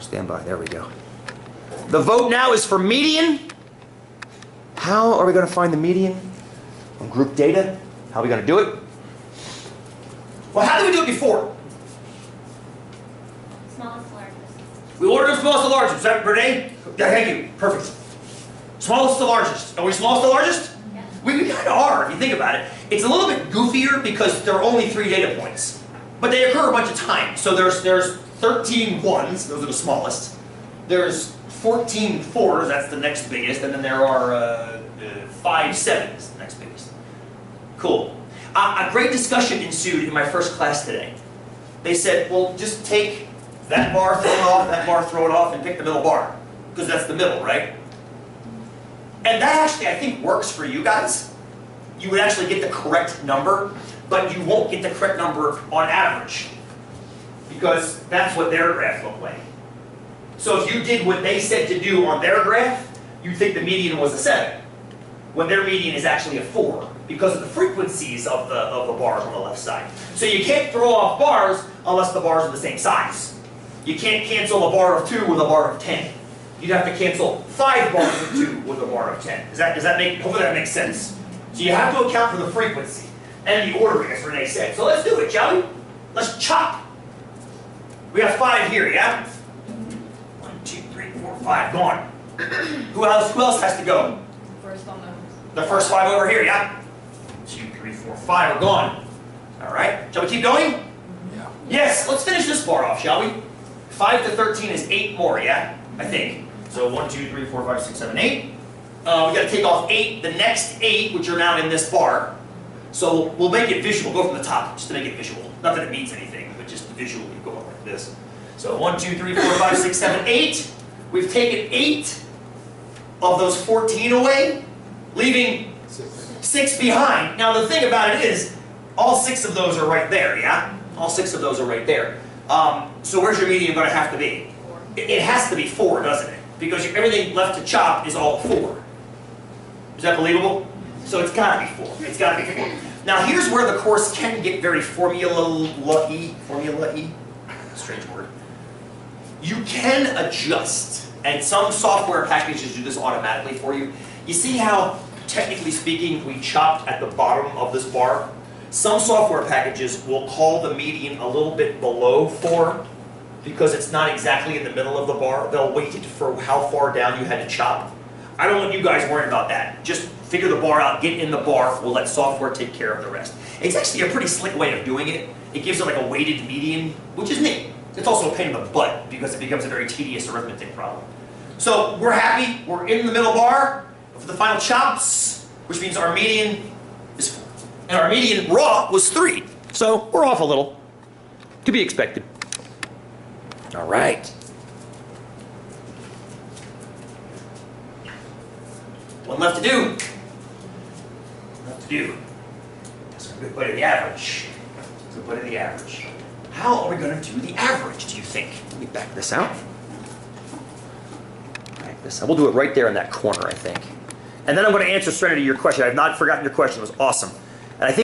Stand by. There we go. The vote now is for median. How are we going to find the median on group data? How are we going to do it? Well, how did we do it before? Smallest to largest. We ordered smallest to largest. Is that Renee? Yeah, thank you. Perfect. Smallest to largest. Are we smallest to largest? Yeah. We kind of are, if you think about it. It's a little bit goofier because there are only 3 data points. But they occur a bunch of times. So there's 13 ones, those are the smallest. There's 14 fours, that's the next biggest. And then there are 5 sevens, the next biggest. Cool. A great discussion ensued in my first class today. They said, well, just take that bar, throw it off, that bar, throw it off, and pick the middle bar. Because that's the middle, right? And that actually, I think, works for you guys. You would actually get the correct number, but you won't get the correct number on average. Because that's what their graph looked like. So if you did what they said to do on their graph, you'd think the median was a 7. When their median is actually a 4. Because of the frequencies of the bars on the left side. So you can't throw off bars unless the bars are the same size. You can't cancel a bar of 2 with a bar of 10. You'd have to cancel 5 bars of 2 with a bar of 10. Does that make, hopefully that makes sense. So you have to account for the frequency and the ordering, as Renee said. So let's do it, shall we? Let's chop. We got 5 here, yeah? 1, 2, 3, 4, 5, gone. Who else has to go? First on The first 5 over here, yeah? 2, 3, 4, 5 are gone. All right, shall we keep going? Yeah. Yes, let's finish this bar off, shall we? 5 to 13 is 8 more, yeah? I think. So 1, 2, 3, 4, 5, 6, 7, 8. We got to take off 8, the next 8, which are now in this bar. So we'll make it visual. Go from the top, just to make it visual. Not that it means anything, but just visually go up like this. So 1, 2, 3, 4, 5, 6, 7, 8. We've taken 8 of those 14 away, leaving 6 behind. Now the thing about it is, all 6 of those are right there, yeah? All 6 of those are right there. So where's your median going to have to be? It has to be 4, doesn't it? Because everything left to chop is all 4. Is that believable? So it's got to be 4. It's got to be 4. Now here's where the course can get very formula-y. Formula-y? Strange word. You can adjust, and some software packages do this automatically for you. You see how, technically speaking, we chopped at the bottom of this bar? Some software packages will call the median a little bit below 4 because it's not exactly in the middle of the bar. They'll weight it for how far down you had to chop. I don't want you guys worrying about that. Just figure the bar out, get in the bar, we'll let software take care of the rest. It's actually a pretty slick way of doing it. It gives it like a weighted median, which is neat. It's also a pain in the butt because it becomes a very tedious arithmetic problem. So we're happy, we're in the middle bar for the final chops, which means our median is 4. And our median raw was 3. So we're off a little. To be expected. All right. One left to do. So we're going to put in the average. So put in the average. How are we going to do the average, do you think? Let me back this out. Back this out. We'll do it right there in that corner, I think. And then I'm going to answer, Serenity, your question. I have not forgotten your question. It was awesome. And I think